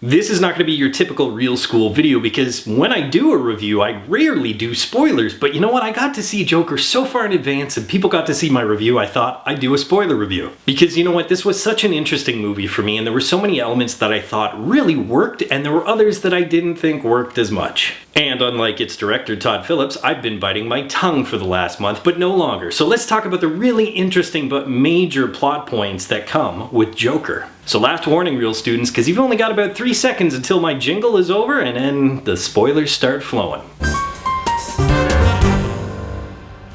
This is not going to be your typical real school video because when I do a review, I rarely do spoilers, but you know what? I got to see Joker so far in advance and people got to see my review, I thought I'd do a spoiler review. Because you know what? This was such an interesting movie for me and there were so many elements that I thought really worked and there were others that I didn't think worked as much. And unlike its director, Todd Phillips, I've been biting my tongue for the last month, but no longer. So let's talk about the really interesting but major plot points that come with Joker. So last warning, real students, because you've only got about 3 seconds until my jingle is over and then the spoilers start flowing.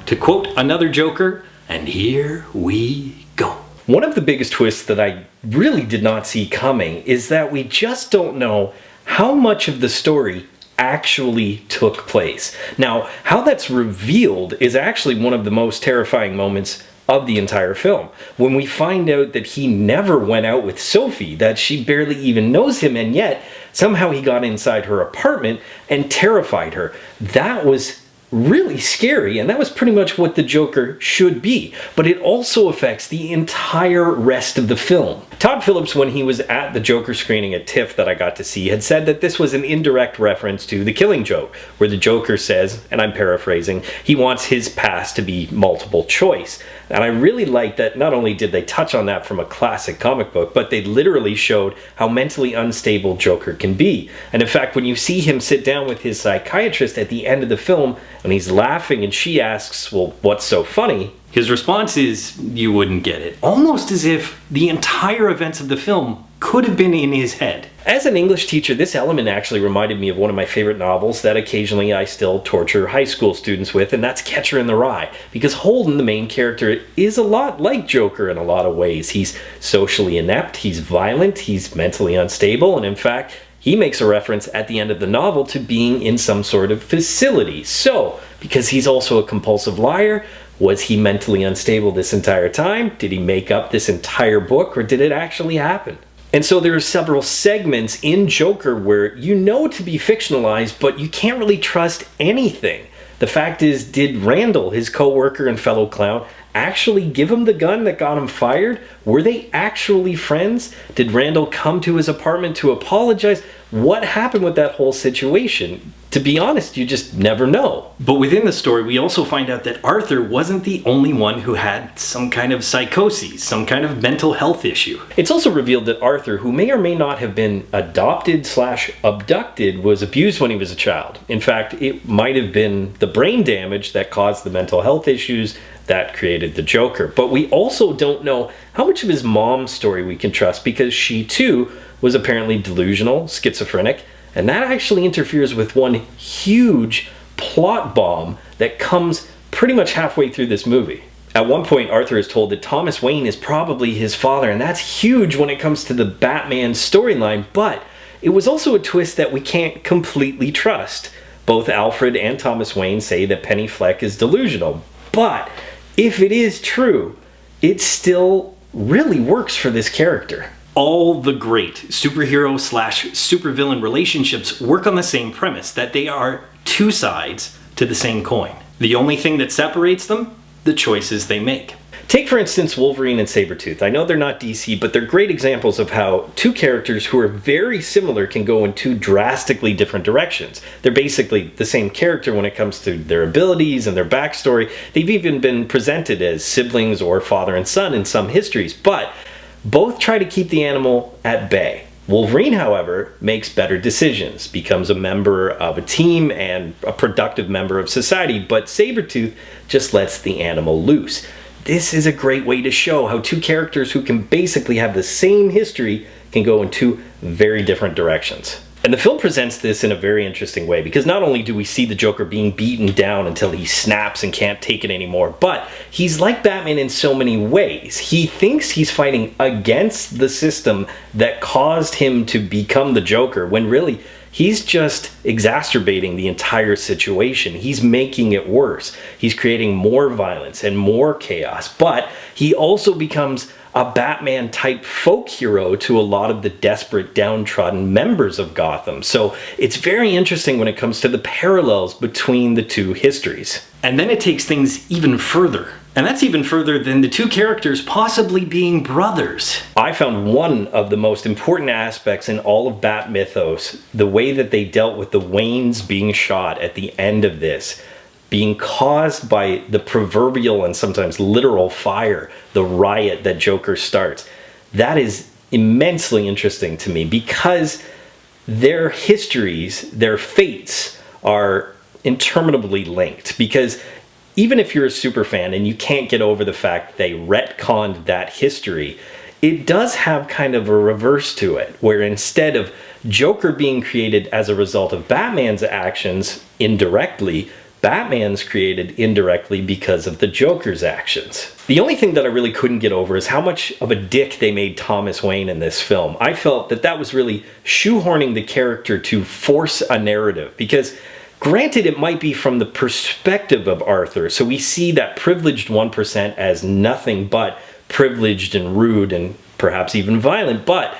To quote another Joker, and here we go. One of the biggest twists that I really did not see coming is that we just don't know how much of the story actually took place. Now, how that's revealed is actually one of the most terrifying moments of the entire film. When we find out that he never went out with Sophie, that she barely even knows him, and yet somehow he got inside her apartment and terrified her. That was really scary, and that was pretty much what the Joker should be. But it also affects the entire rest of the film. Todd Phillips, when he was at the Joker screening at TIFF that I got to see, had said that this was an indirect reference to The Killing Joke, where the Joker says, and I'm paraphrasing, he wants his past to be multiple choice. And I really liked that not only did they touch on that from a classic comic book, but they literally showed how mentally unstable Joker can be. And in fact, when you see him sit down with his psychiatrist at the end of the film, and he's laughing and she asks, well, what's so funny? His response is, you wouldn't get it. Almost as if the entire events of the film could have been in his head. As an English teacher, this element actually reminded me of one of my favorite novels that occasionally I still torture high school students with, and that's Catcher in the Rye. Because Holden, the main character, is a lot like Joker in a lot of ways. He's socially inept, he's violent, he's mentally unstable, and in fact, he makes a reference at the end of the novel to being in some sort of facility. So, because he's also a compulsive liar, was he mentally unstable this entire time? Did he make up this entire book, or did it actually happen? And so there are several segments in Joker where you know to be fictionalized, but you can't really trust anything. The fact is, did Randall, his co-worker and fellow clown, actually give him the gun that got him fired? Were they actually friends? Did Randall come to his apartment to apologize? What happened with that whole situation? To be honest, you just never know. But within the story, we also find out that Arthur wasn't the only one who had some kind of psychosis, some kind of mental health issue. It's also revealed that Arthur, who may or may not have been adopted/abducted, was abused when he was a child. In fact, it might have been the brain damage that caused the mental health issues that created the Joker. But we also don't know how much of his mom's story we can trust, because she too was apparently delusional, schizophrenic, and that actually interferes with one huge plot bomb that comes pretty much halfway through this movie. At one point, Arthur is told that Thomas Wayne is probably his father, and that's huge when it comes to the Batman storyline, but it was also a twist that we can't completely trust. Both Alfred and Thomas Wayne say that Penny Fleck is delusional, but if it is true, it still really works for this character. All the great superhero/supervillain relationships work on the same premise, that they are two sides to the same coin. The only thing that separates them, the choices they make. Take, for instance, Wolverine and Sabretooth. I know they're not DC, but they're great examples of how two characters who are very similar can go in two drastically different directions. They're basically the same character when it comes to their abilities and their backstory. They've even been presented as siblings or father and son in some histories, but both try to keep the animal at bay. Wolverine, however, makes better decisions, becomes a member of a team and a productive member of society, but Sabretooth just lets the animal loose. This is a great way to show how two characters who can basically have the same history can go in two very different directions. And the film presents this in a very interesting way, because not only do we see the Joker being beaten down until he snaps and can't take it anymore, but he's like Batman in so many ways. He thinks he's fighting against the system that caused him to become the Joker, when really he's just exacerbating the entire situation. He's making it worse. He's creating more violence and more chaos, but he also becomes a Batman-type folk hero to a lot of the desperate, downtrodden members of Gotham. So it's very interesting when it comes to the parallels between the two histories. And then it takes things even further. And that's even further than the two characters possibly being brothers. I found one of the most important aspects in all of Bat mythos, the way that they dealt with the Waynes being shot at the end of this, being caused by the proverbial and sometimes literal fire, the riot that Joker starts. That is immensely interesting to me because their histories, their fates are interminably linked. Because even if you're a super fan and you can't get over the fact they retconned that history, it does have kind of a reverse to it, where instead of Joker being created as a result of Batman's actions indirectly, Batman's created indirectly because of the Joker's actions. The only thing that I really couldn't get over is how much of a dick they made Thomas Wayne in this film. I felt that that was really shoehorning the character to force a narrative, because granted, it might be from the perspective of Arthur, so we see that privileged 1% as nothing but privileged and rude and perhaps even violent, but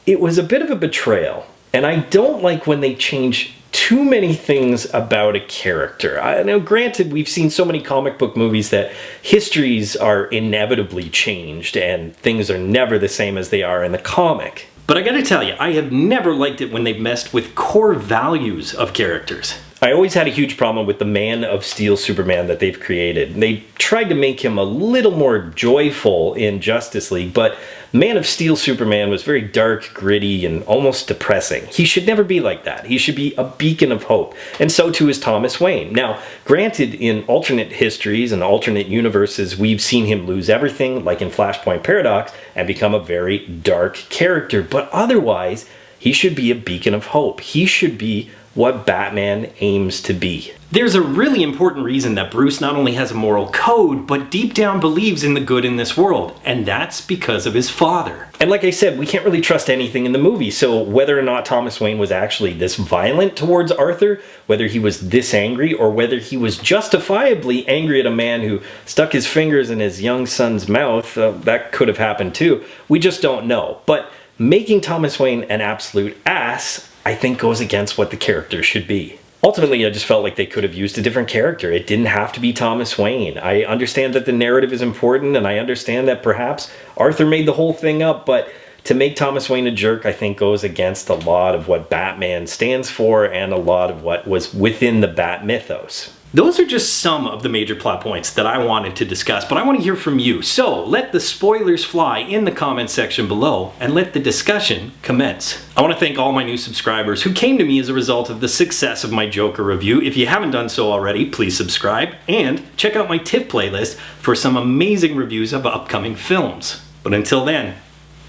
it was a bit of a betrayal. And I don't like when they change too many things about a character. I know, granted, we've seen so many comic book movies that histories are inevitably changed and things are never the same as they are in the comic. But I gotta tell you, I have never liked it when they've messed with core values of characters. I always had a huge problem with the Man of Steel Superman that they've created. They tried to make him a little more joyful in Justice League, but Man of Steel Superman was very dark, gritty, and almost depressing. He should never be like that. He should be a beacon of hope. And so too is Thomas Wayne. Now, granted, in alternate histories and alternate universes, we've seen him lose everything, like in Flashpoint Paradox, and become a very dark character. But otherwise, he should be a beacon of hope. He should be what Batman aims to be. There's a really important reason that Bruce not only has a moral code, but deep down believes in the good in this world, and that's because of his father. And like I said, we can't really trust anything in the movie, so whether or not Thomas Wayne was actually this violent towards Arthur, whether he was this angry, or whether he was justifiably angry at a man who stuck his fingers in his young son's mouth, that could have happened too, we just don't know. But making Thomas Wayne an absolute ass, I think, goes against what the character should be. Ultimately, I just felt like they could have used a different character. It didn't have to be Thomas Wayne. I understand that the narrative is important, and I understand that perhaps Arthur made the whole thing up, but to make Thomas Wayne a jerk, I think, goes against a lot of what Batman stands for and a lot of what was within the Bat mythos. Those are just some of the major plot points that I wanted to discuss, but I want to hear from you. So let the spoilers fly in the comments section below and let the discussion commence. I want to thank all my new subscribers who came to me as a result of the success of my Joker review. If you haven't done so already, please subscribe and check out my TIFF playlist for some amazing reviews of upcoming films. But until then,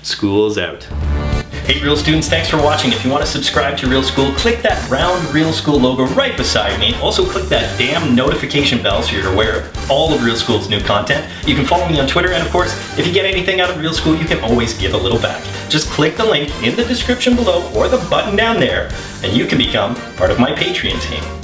school's out. Hey Real students, thanks for watching. If you want to subscribe to Real School, click that round Real School logo right beside me. Also click that damn notification bell so you're aware of all of Real School's new content. You can follow me on Twitter, and of course, if you get anything out of Real School, you can always give a little back. Just click the link in the description below or the button down there, and you can become part of my Patreon team.